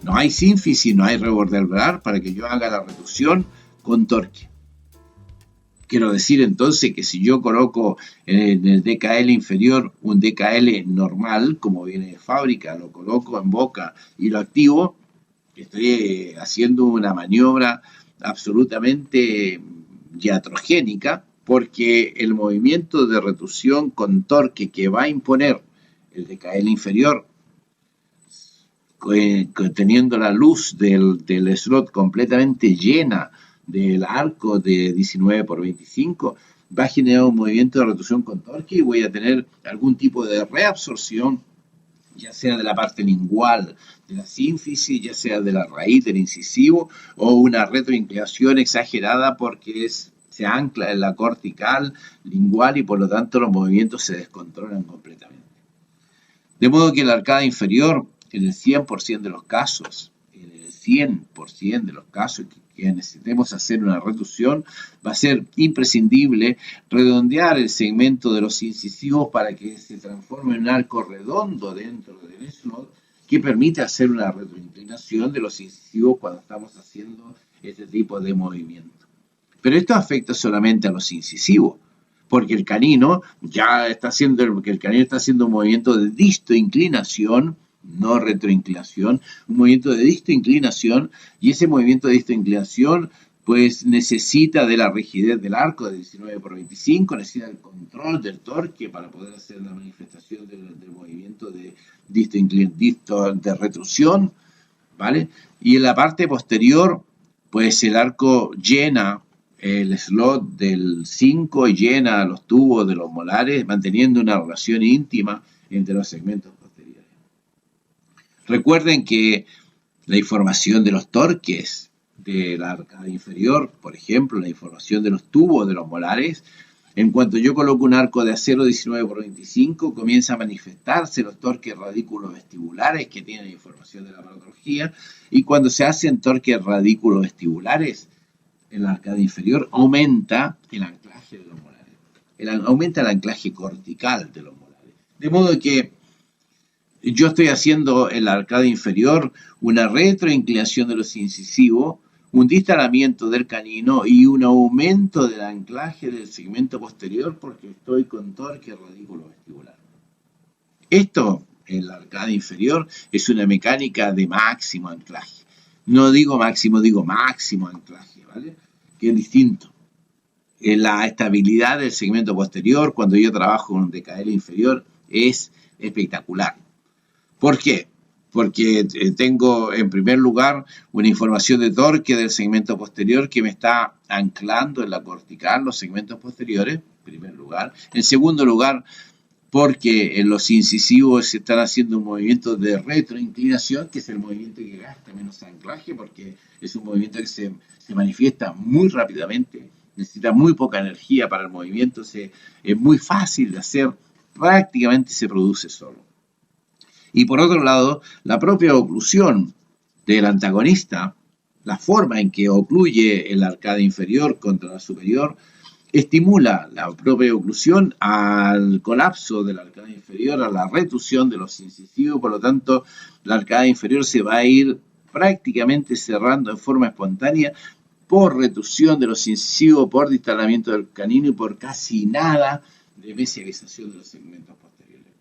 No hay sínfisis, no hay reborde alveolar para que yo haga la reducción con torque. Quiero decir entonces que si yo coloco en el DKL inferior un DKL normal, como viene de fábrica, lo coloco en boca y lo activo, estoy haciendo una maniobra absolutamente iatrogénica, porque el movimiento de reducción con torque que va a imponer el DKL inferior, teniendo la luz del slot completamente llena del arco de 19 por 25, va a generar un movimiento de reducción con torque y voy a tener algún tipo de reabsorción, ya sea de la parte lingual de la sínfisis, ya sea de la raíz del incisivo, o una retroinclinación exagerada porque se ancla en la cortical lingual y por lo tanto los movimientos se descontrolan completamente. De modo que la arcada inferior, en el 100% de los casos, que necesitemos hacer una reducción, va a ser imprescindible redondear el segmento de los incisivos para que se transforme en un arco redondo dentro del slot que permite hacer una retroinclinación de los incisivos cuando estamos haciendo este tipo de movimiento. Pero esto afecta solamente a los incisivos, porque el canino está haciendo un movimiento de distoinclinación, no retroinclinación, un movimiento de distoinclinación, y ese movimiento de distoinclinación pues necesita de la rigidez del arco de 19 por 25, necesita el control del torque para poder hacer la manifestación del movimiento de retrusión, ¿vale? Y en la parte posterior, pues el arco llena el slot del 5 y llena los tubos de los molares, manteniendo una relación íntima entre los segmentos posteriores. Recuerden que la información de los torques de la arcada inferior, por ejemplo, la información de los tubos de los molares, en cuanto yo coloco un arco de acero 19 por 25, comienza a manifestarse los torques radículos vestibulares que tienen información de la patología, y cuando se hacen torques radículos vestibulares en la arcada inferior, aumenta el anclaje de los molares, aumenta el anclaje cortical de los molares. De modo que yo estoy haciendo en la arcada inferior una retroinclinación de los incisivos, un distalamiento del canino y un aumento del anclaje del segmento posterior porque estoy con torque radículo vestibular. Esto en la arcada inferior es una mecánica de máximo anclaje. No digo máximo, digo máximo anclaje, ¿vale? Que es distinto. La estabilidad del segmento posterior cuando yo trabajo con un DKL inferior es espectacular. ¿Por qué? Porque tengo en primer lugar una información de torque del segmento posterior que me está anclando en la cortical los segmentos posteriores, en primer lugar. En segundo lugar, porque en los incisivos se están haciendo un movimiento de retroinclinación, que es el movimiento que gasta menos anclaje, porque es un movimiento que se manifiesta muy rápidamente, necesita muy poca energía para el movimiento, es muy fácil de hacer, prácticamente se produce solo. Y por otro lado, la propia oclusión del antagonista, la forma en que ocluye el arcada inferior contra la superior, estimula la propia oclusión al colapso de la arcada inferior, a la retusión de los incisivos, por lo tanto, la arcada inferior se va a ir prácticamente cerrando en forma espontánea por retusión de los incisivos, por distalamiento del canino y por casi nada de mesialización de los segmentos posteriores.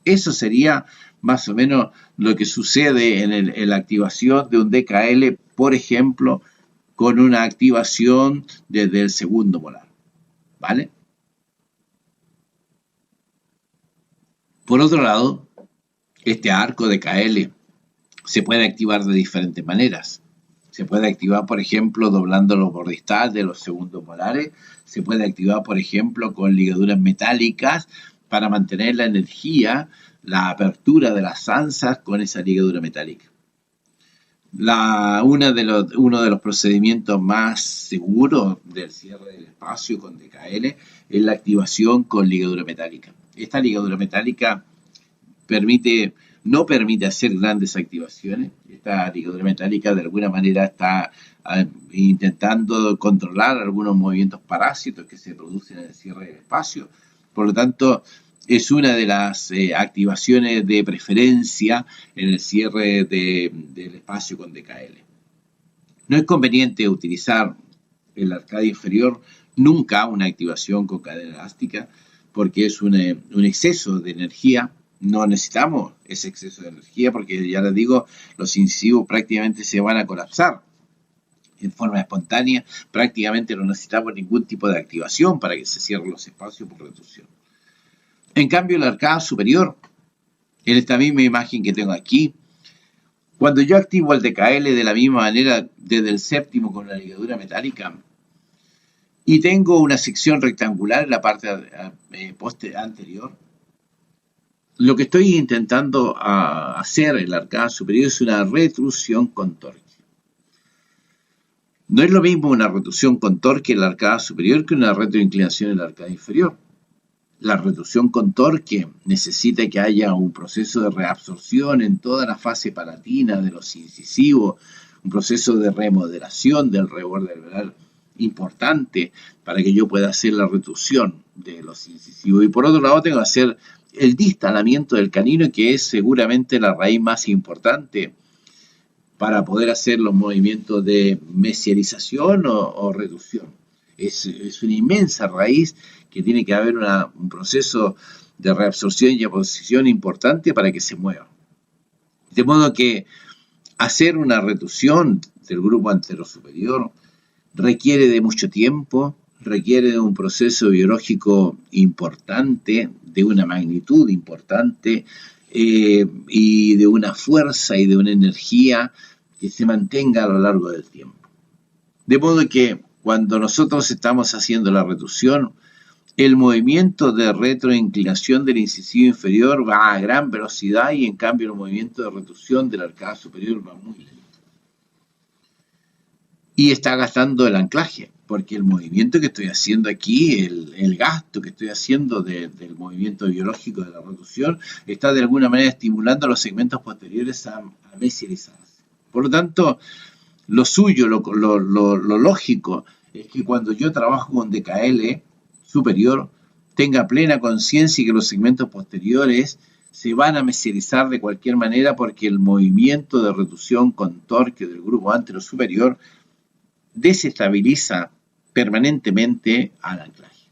Eso sería más o menos lo que sucede en la activación de un DKL, por ejemplo, con una activación desde el segundo molar, ¿vale? Por otro lado, este arco DKL se puede activar de diferentes maneras. Se puede activar, por ejemplo, doblando los bordistas de los segundos molares. Se puede activar, por ejemplo, con ligaduras metálicas para mantener la energía, la apertura de las anzas con esa ligadura metálica. Uno de los procedimientos más seguros del cierre del espacio con DKL es la activación con ligadura metálica. Esta ligadura metálica no permite hacer grandes activaciones. Esta ligadura metálica de alguna manera está intentando controlar algunos movimientos parásitos que se producen en el cierre del espacio. Por lo tanto, es una de las activaciones de preferencia en el cierre del espacio con DKL. No es conveniente utilizar el arcade inferior nunca una activación con cadena elástica porque es un exceso de energía. No necesitamos ese exceso de energía porque, ya les digo, los incisivos prácticamente se van a colapsar en forma espontánea. Prácticamente no necesitamos ningún tipo de activación para que se cierren los espacios por reducción. En cambio, el arcade superior, en esta misma imagen que tengo aquí, cuando yo activo el DKL de la misma manera desde el séptimo con la ligadura metálica y tengo una sección rectangular en la parte anterior, lo que estoy intentando hacer en el arcade superior es una retrusión con torque. No es lo mismo una retrusión con torque en el arcade superior que una retroinclinación en el arcade inferior. La reducción con torque necesita que haya un proceso de reabsorción en toda la fase palatina de los incisivos, un proceso de remodelación del reborde alveolar importante para que yo pueda hacer la reducción de los incisivos. Y por otro lado tengo que hacer el distalamiento del canino, que es seguramente la raíz más importante para poder hacer los movimientos de mesialización o reducción. Es una inmensa raíz que tiene que haber un proceso de reabsorción y aposición importante para que se mueva. De modo que hacer una reducción del grupo anterosuperior requiere de mucho tiempo, requiere de un proceso biológico importante, de una magnitud importante y de una fuerza y de una energía que se mantenga a lo largo del tiempo. De modo que cuando nosotros estamos haciendo la reducción, el movimiento de retroinclinación del incisivo inferior va a gran velocidad y en cambio el movimiento de reducción del arcada superior va muy lento. Y está gastando el anclaje, porque el movimiento que estoy haciendo aquí, el gasto que estoy haciendo del movimiento biológico de la reducción, está de alguna manera estimulando a los segmentos posteriores a mesializarse. Por lo tanto, lo suyo, lo lógico, es que cuando yo trabajo con DKL superior, tenga plena conciencia y que los segmentos posteriores se van a mesializar de cualquier manera porque el movimiento de reducción con torque del grupo anterosuperior desestabiliza permanentemente al anclaje.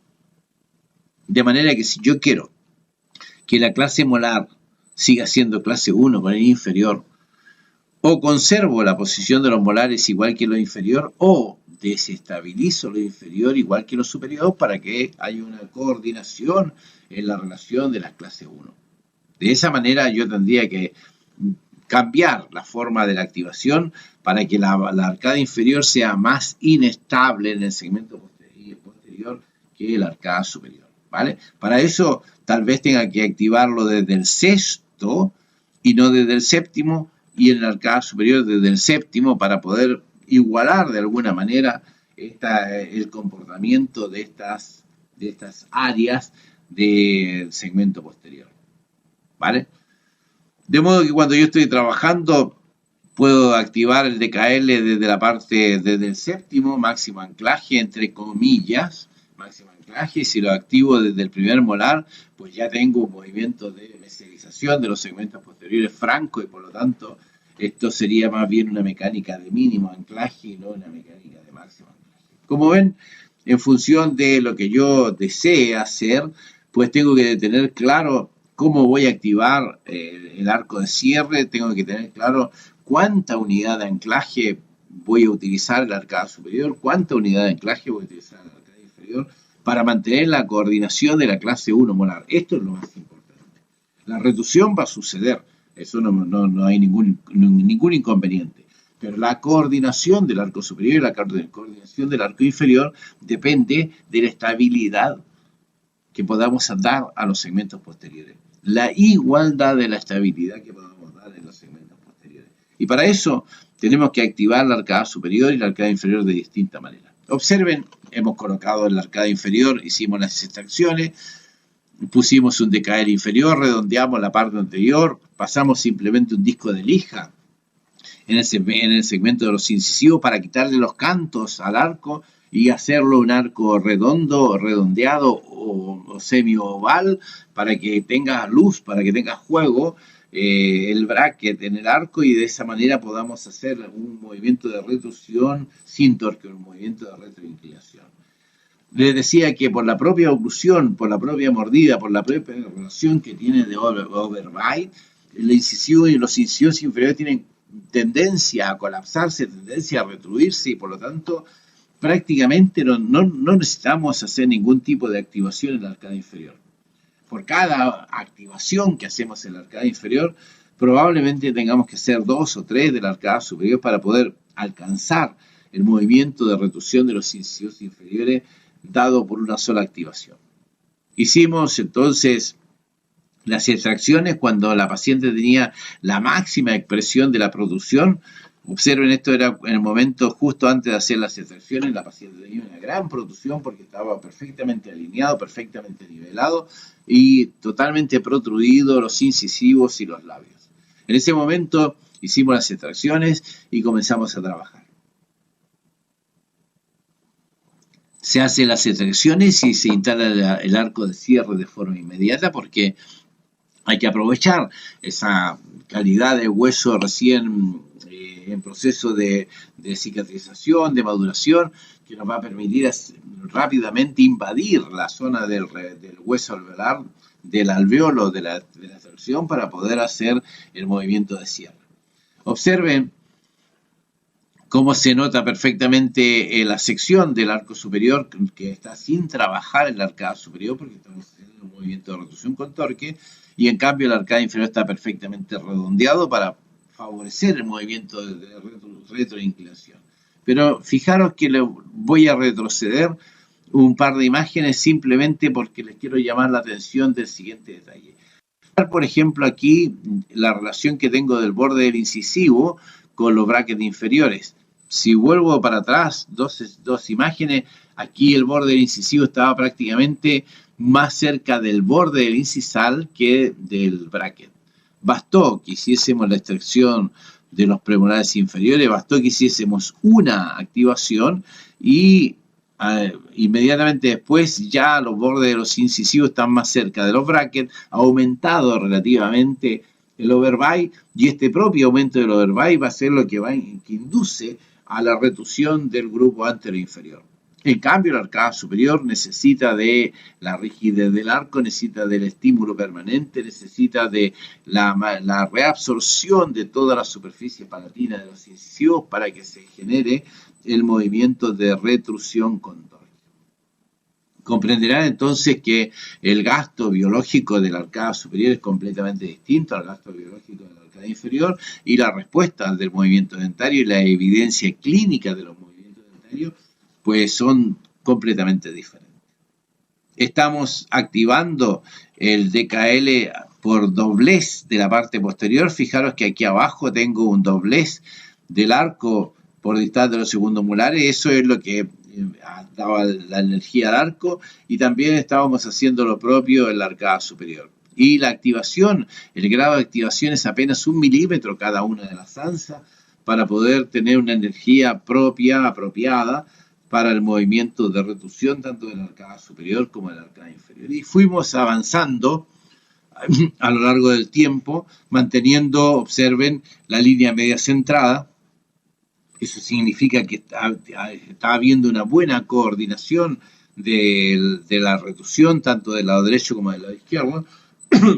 De manera que si yo quiero que la clase molar siga siendo clase 1 con el inferior, o conservo la posición de los molares igual que lo inferior, o desestabilizo lo inferior igual que lo superior para que haya una coordinación en la relación de las clases 1. De esa manera yo tendría que cambiar la forma de la activación para que la arcada inferior sea más inestable en el segmento posterior que el arcada superior, ¿vale? Para eso tal vez tenga que activarlo desde el sexto y no desde el séptimo, y en el arcada superior desde el séptimo para poder igualar de alguna manera el comportamiento de estas áreas del segmento posterior, ¿vale? De modo que cuando yo estoy trabajando puedo activar el DKL desde la parte, desde el séptimo, máximo anclaje, entre comillas, máximo anclaje, y si lo activo desde el primer molar, pues ya tengo un movimiento de mesialización de los segmentos posteriores franco y por lo tanto esto sería más bien una mecánica de mínimo anclaje y no una mecánica de máximo anclaje. Como ven, en función de lo que yo desee hacer, pues tengo que tener claro cómo voy a activar el arco de cierre, tengo que tener claro cuánta unidad de anclaje voy a utilizar en la arcada superior, cuánta unidad de anclaje voy a utilizar en la arcada inferior para mantener la coordinación de la clase 1 molar. Esto es lo más importante. La reducción va a suceder, eso no hay ningún inconveniente, pero la coordinación del arco superior y la coordinación del arco inferior depende de la estabilidad que podamos dar a los segmentos posteriores, la igualdad de la estabilidad que podamos dar en los segmentos posteriores. Y para eso tenemos que activar la arcada superior y la arcada inferior de distinta manera. Observen, hemos colocado en la arcada inferior, hicimos las extracciones, pusimos un DKL inferior, redondeamos la parte anterior, pasamos simplemente un disco de lija en el segmento de los incisivos para quitarle los cantos al arco y hacerlo un arco redondo, redondeado o semi-oval para que tenga luz, para que tenga juego el bracket en el arco y de esa manera podamos hacer un movimiento de retrusión sin torque, un movimiento de retroinclinación. Les decía que por la propia oclusión, por la propia mordida, por la propia relación que tiene de overbite, el incisivo y los incisivos inferiores tienen tendencia a colapsarse, tendencia a retruirse y por lo tanto prácticamente no necesitamos hacer ningún tipo de activación en la arcada inferior. Por cada activación que hacemos en la arcada inferior, probablemente tengamos que hacer 2 o 3 de la arcada superior para poder alcanzar el movimiento de retrusión de los incisivos inferiores dado por una sola activación. Hicimos entonces las extracciones cuando la paciente tenía la máxima expresión de la producción. Observen, esto era en el momento justo antes de hacer las extracciones, la paciente tenía una gran producción porque estaba perfectamente alineado, perfectamente nivelado y totalmente protruido los incisivos y los labios. En ese momento hicimos las extracciones y comenzamos a trabajar. Se hacen las extracciones y se instala el arco de cierre de forma inmediata porque hay que aprovechar esa calidad de hueso recién en proceso de cicatrización, de maduración, que nos va a permitir rápidamente invadir la zona del hueso alveolar, del alveolo de la extracción para poder hacer el movimiento de cierre. Observen cómo se nota perfectamente la sección del arco superior que está sin trabajar en la arcada superior porque estamos haciendo un movimiento de rotación con torque y en cambio la arcada inferior está perfectamente redondeado para favorecer el movimiento de retroinclinación. Pero fijaros que le voy a retroceder un par de imágenes simplemente porque les quiero llamar la atención del siguiente detalle. Por ejemplo, aquí la relación que tengo del borde del incisivo con los brackets inferiores. Si vuelvo para atrás, dos imágenes, aquí el borde del incisivo estaba prácticamente más cerca del borde del incisal que del bracket. Bastó que hiciésemos la extracción de los premolares inferiores, bastó que hiciésemos una activación y inmediatamente después ya los bordes de los incisivos están más cerca de los brackets, ha aumentado relativamente el overbite y este propio aumento del overbite va a ser lo que induce a la retusión del grupo anteroinferior. En cambio, la arcada superior necesita de la rigidez del arco, necesita del estímulo permanente, necesita de la reabsorción de toda la superficie palatina de los incisivos para que se genere el movimiento de retrusión con torque. Comprenderán entonces que el gasto biológico de la arcada superior es completamente distinto al gasto biológico de la arcada inferior y la respuesta del movimiento dentario y la evidencia clínica de los movimientos dentarios pues son completamente diferentes. Estamos activando el DKL por doblez de la parte posterior. Fijaros que aquí abajo tengo un doblez del arco por distal de los segundos molares. Eso es lo que daba la energía al arco y también estábamos haciendo lo propio en la arcada superior. Y la activación, el grado de activación es apenas 1 milímetro cada una de las anzas para poder tener una energía propia, apropiada para el movimiento de retusión tanto de la arcada superior como de la arcada inferior. Y fuimos avanzando a lo largo del tiempo, manteniendo, observen, la línea media centrada. Eso significa que está habiendo una buena coordinación de la retusión, tanto del lado derecho como del lado izquierdo.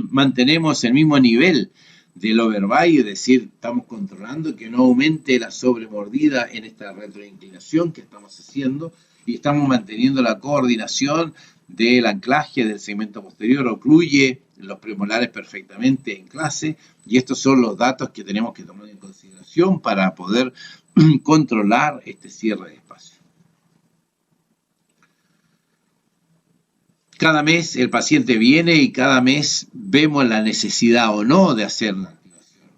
Mantenemos el mismo nivel del overbite, es decir, estamos controlando que no aumente la sobremordida en esta retroinclinación que estamos haciendo y estamos manteniendo la coordinación del anclaje del segmento posterior, ocluye los premolares perfectamente en clase y estos son los datos que tenemos que tomar en consideración para poder controlar este cierre de espacio. Cada mes el paciente viene y cada mes vemos la necesidad o no de hacer la activación.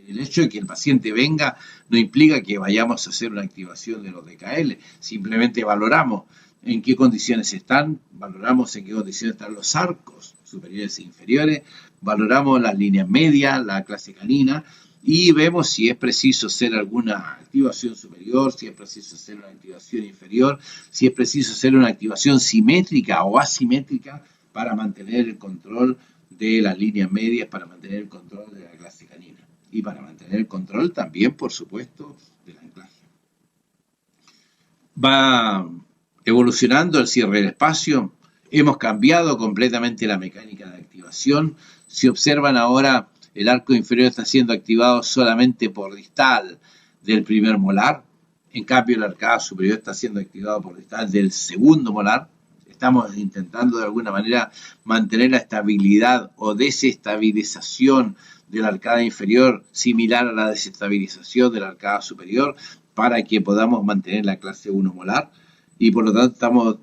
El hecho de que el paciente venga no implica que vayamos a hacer una activación de los DKL, simplemente valoramos en qué condiciones están, valoramos en qué condiciones están los arcos superiores e inferiores, valoramos las líneas medias, la clase canina y vemos si es preciso hacer alguna activación superior, si es preciso hacer una activación inferior, si es preciso hacer una activación simétrica o asimétrica para mantener el control de las líneas medias, para mantener el control de la clase canina y para mantener el control también, por supuesto, del anclaje. Va evolucionando el cierre del espacio, hemos cambiado completamente la mecánica de activación. Si observan ahora, el arco inferior está siendo activado solamente por distal del primer molar, en cambio la arcada superior está siendo activado por distal del segundo molar. Estamos intentando de alguna manera mantener la estabilidad o desestabilización de la arcada inferior similar a la desestabilización de la arcada superior para que podamos mantener la clase 1 molar, y por lo tanto estamos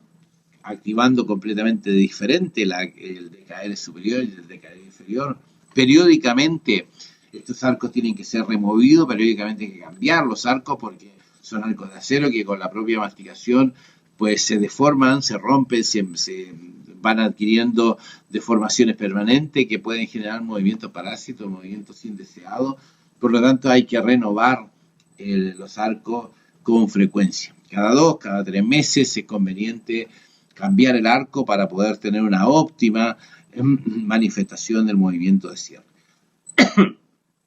activando completamente diferente el DKL superior y el DKL inferior. Periódicamente estos arcos tienen que ser removidos, periódicamente hay que cambiar los arcos porque son arcos de acero que con la propia masticación pues se deforman, se rompen, se van adquiriendo deformaciones permanentes que pueden generar movimientos parásitos, movimientos indeseados. Por lo tanto hay que renovar los arcos con frecuencia. Cada 2, cada 3 meses es conveniente cambiar el arco para poder tener una óptima manifestación del movimiento de cierre.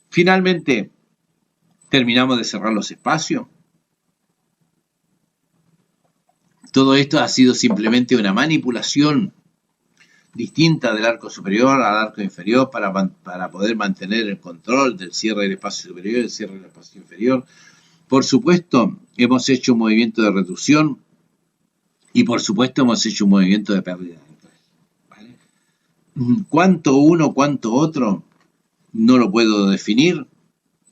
Finalmente, terminamos de cerrar los espacios. Todo esto ha sido simplemente una manipulación distinta del arco superior al arco inferior para poder mantener el control del cierre del espacio superior y el cierre del espacio inferior. Por supuesto, hemos hecho un movimiento de reducción y por supuesto hemos hecho un movimiento de pérdida de anclaje, ¿vale? Cuánto uno, cuánto otro, no lo puedo definir,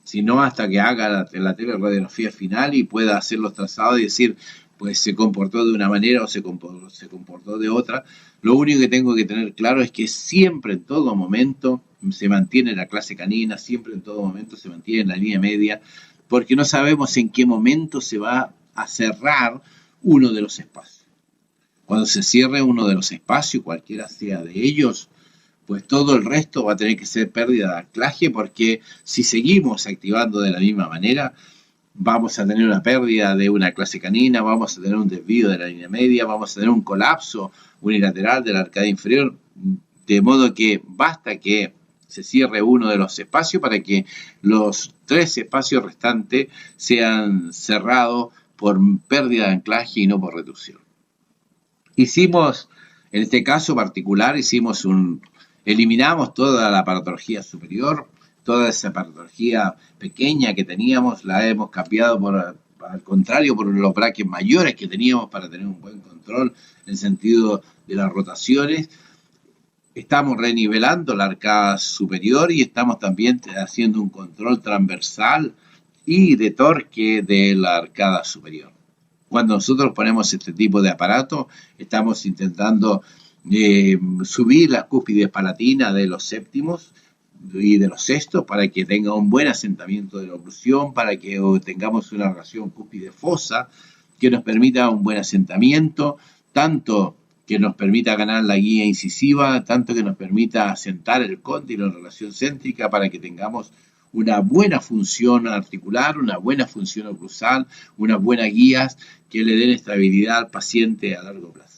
sino hasta que haga la teleradiografía final y pueda hacer los trazados y decir, pues se comportó de una manera o se comportó de otra. Lo único que tengo que tener claro es que siempre, en todo momento, se mantiene la clase canina, siempre en todo momento se mantiene la línea media, porque no sabemos en qué momento se va a cerrar uno de los espacios. Cuando se cierre uno de los espacios, cualquiera sea de ellos, pues todo el resto va a tener que ser pérdida de anclaje, porque si seguimos activando de la misma manera, vamos a tener una pérdida de una clase canina, vamos a tener un desvío de la línea media, vamos a tener un colapso unilateral de la arcada inferior, de modo que basta que se cierre uno de los espacios para que los 3 espacios restantes sean cerrados por pérdida de anclaje y no por reducción. Hicimos, en este caso particular, eliminamos toda la patología superior, toda esa patología pequeña que teníamos, la hemos cambiado al contrario, por los brackets mayores que teníamos para tener un buen control en el sentido de las rotaciones. Estamos renivelando la arcada superior y estamos también haciendo un control transversal y de torque de la arcada superior. Cuando nosotros ponemos este tipo de aparato, estamos intentando subir las cúspides palatinas de los séptimos y de los sextos para que tenga un buen asentamiento de la oclusión, para que tengamos una relación cúspide-fosa que nos permita un buen asentamiento, tanto que nos permita ganar la guía incisiva, tanto que nos permita asentar el cóndilo en relación céntrica para que tengamos una buena función articular, una buena función oclusal, unas buenas guías que le den estabilidad al paciente a largo plazo.